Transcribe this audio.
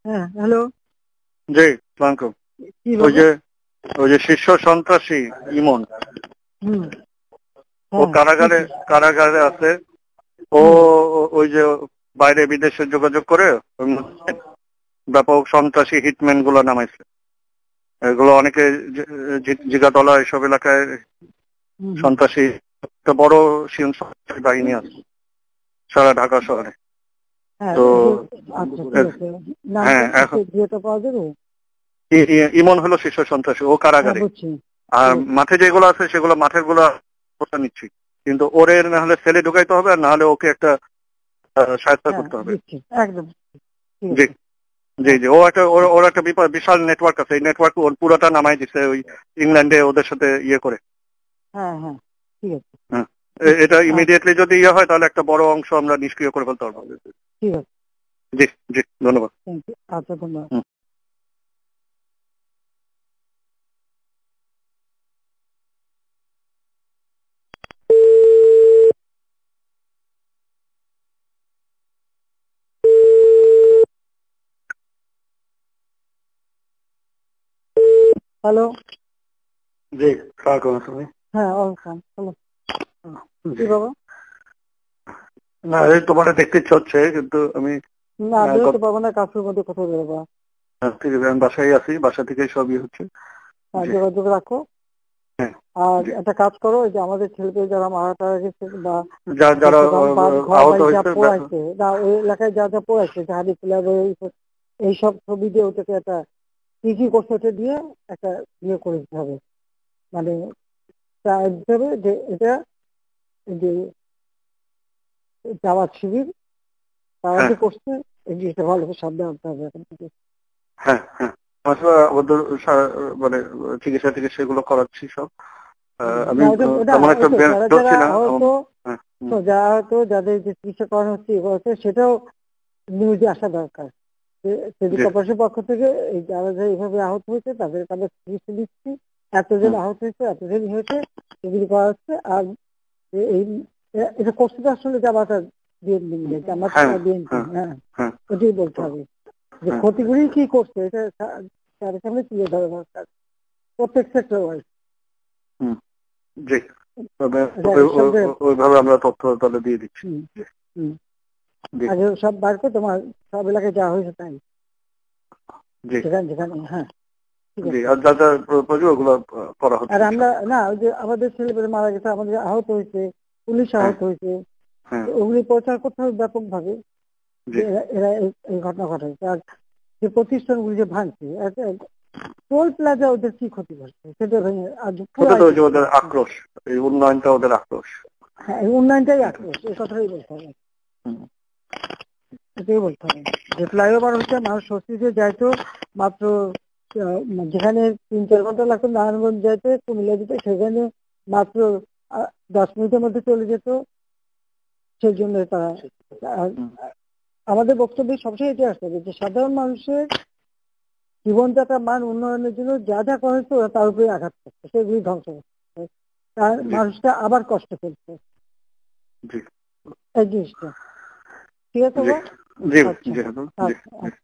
হ্যাঁ, হ্যালো। জি, সালামালাইকুম। কি ওই বাবু? যে ওই যে শীর্ষ সন্ত্রাসী ইমন, হুম। ও হ্যাঁ, কারাগারে শুনছি। কারাগারে আছে। ও হুম। ওই যে বাইরে বিদেশে যোগাযোগ করে ওই ব্যাপক সন্ত্রাসী হিটম্যান গুলো নামাইছে। এগুলো অনেকে জিগাতলা এসব এলাকায় হুম, হুম। সন্ত্রাসী একটা বড় সন্ত্রাসী বাহিনী আছে সারা ঢাকা শহরে। হ্যাঁ, তো আচ্ছা, ঠিক আছে। নামটা হ্যাঁ, একটু এখন দিয়ে পাওয়া যাবে? ইমন হলো শীর্ষ সন্ত্রাসী, ও হ্যাঁ, কারাগারে। বুঝছি। আর ঠিক আছে। মাঠে যেগুলো আছে সেগুলো মাঠের গুলো নিচ্ছি, কিন্তু ওরে না হলে সেলে ঢুকাইতে হবে, আর না হলে ওকে একটা সহায়তা হ্যাঁ, করতে হবে। দিচ্ছি একদম। ঠিক জি, আছে। জি, হ্যাঁ, জি। ও একটা ওর একটা বিশাল নেটওয়ার্ক আছে। এই নেটওয়ার্ক ওর পুরোটা নামাই দিচ্ছে ওই ইংল্যান্ডে ওদের সাথে ইয়ে করে। হ্যাঁ, হ্যাঁ, ঠিক আছে। হ্যাঁ, আচ্ছা, এটা ইমিডিয়েটলি যদি ইয়ে হয় তাহলে একটা বড় অংশ আমরা নিষ্ক্রিয় করে ফেলতে পারবো। ঠিক আছে। জি, জি, ধন্যবাদ। Thank you. আচ্ছা, ধন্যবাদ। হুম। হ্যালো। জি, স্বাগতম তুমি। হ্যাঁ, ওয়েলকাম। হ্যালো। কি জি, বাবা? না এই তোমার দেখতে ইচ্ছে হচ্ছে, কিন্তু আমি না, বেরোতে গত পারবো না, কাজের মধ্যে কোথাও বেরোবো? ঠিক আছে, আমি বাসায় আছি, বাসা থেকেই সবই হচ্ছে। হ্যাঁ, জি, যোগাযোগ রাখো। হ্যাঁ, আর জি। একটা কাজ করো, ওই যে আমাদের ছেলেপেলে যারা মারা টারা গেছে বা যারা বা ঘর আহত বাড়ি যা হয়েছে পোড়াইছে, না ওই এলাকায় যা যা পোড়াইছে, জাহাদি প্লাব এইসব ছবি দিয়ে ওটাকে একটা কি কি করছে ওটা দিয়ে একটা ইয়ে করে দিতে হবে। মানে দিতে হবে যে এটা এই যে জামাত শিবির তারা হ্যাঁ, যে করছে এই জিনিসটা ভালো করে সাবধান হতে হবে এখন থেকে। হ্যাঁ, হ্যাঁ। আসলে আমাদের মানে চিকিৎসা টিকিৎসা এগুলো করাচ্ছি সব। আমি না, ওটা ওটা তেমন একটা ওই তো যারা ব্যস্ত যারা ছিলাম। আহত, হ্যাঁ, তো যারা আহত যাদের যে চিকিৎসা করানো হচ্ছে এগুলো হচ্ছে, সেটাও নিউজে আসা দরকার। সিটি জি, কর্পোরেশনের পক্ষ থেকে এই যারা যারা এইভাবে আহত হয়েছে তাদের আমরা চিকিৎসা দিচ্ছি, এতজন হুম, আহত হয়েছে, এতজন হয়েছে, এগুলি করা হচ্ছে। আর এই এটা করছে তো আসলে জামাতা বিএনপি মিলে, জামাত হ্যাঁ, বিএনপি, হ্যাঁ, হ্যাঁ, হ্যাঁ, ওটাই বলতে হবে যে হ্যাঁ, ক্ষতিগুলি কি করছে এটা তাদের সামনে তুলে ধরা দরকার প্রত্যেক সেক্টর ওয়াইজ। হুম, জি। তবে সব জায়গায়। ওইভাবে আমরা তথ্য তাহলে দিয়ে দিচ্ছি। হুম, জি, হুম। জি, আগে সব বার করে তোমার সব এলাকায় যা হয়েছে তাই, জি, যেখানে যেখানে, হ্যাঁ, ঠিক জি। আছে। আর যা যা প্রয়োজন ওগুলো করা হচ্ছে আর আমরা ইনশাল্লাহ। না, ওই যে আমাদের ছেলেপেলে মারা গেছে, আমাদের আহত হয়েছে, পুলিশ হ্যাঁ, আহত হয়েছে, হ্যাঁ, ওগুলি প্রচার করতে হবে ব্যাপক ভাবে জি। যে এরা এরা এই ঘটনা ঘটাইছে। আর যে প্রতিষ্ঠানগুলি যে ভাঙছে, টোল প্লাজা ওদের কি ক্ষতি করছে সেটা ভেঙে আজ ওটা পুরাই তো ওই যে দিচ্ছে। ওদের আক্রোশ, এই উন্নয়নটা ওদের আক্রোশ। হ্যাঁ, এই উন্নয়নটাই আক্রোশ, এই কথাই বলতে হবে। হুম, এটাই বলতে হবে যে ফ্লাইওভার হচ্ছে মানুষ স্বস্তিতে যাইতো মাত্র যেখানে 3-4 ঘন্টা লাগতো নারায়ণগঞ্জ যাইতে, কুমিল্লা যেতে, সেখানে মাত্র 10 মিনিটের মধ্যে চলে যেত। সেই জন্য তারা আহ, হুম, আমাদের বক্তব্য সবসময় এটা আসতে হবে যে সাধারণ মানুষের জীবনযাত্রার মান উন্নয়নের জন্য যা যা করা হয়েছে ওরা তার উপরে আঘাত করছে, সেগুলি ধ্বংস করছে, তার জি, মানুষটা আবার কষ্ট ফেলছে জি, এই জিনিসটা। ঠিক আছে জি, গো? জি, আচ্ছা, জি, জি, আচ্ছা, আচ্ছা।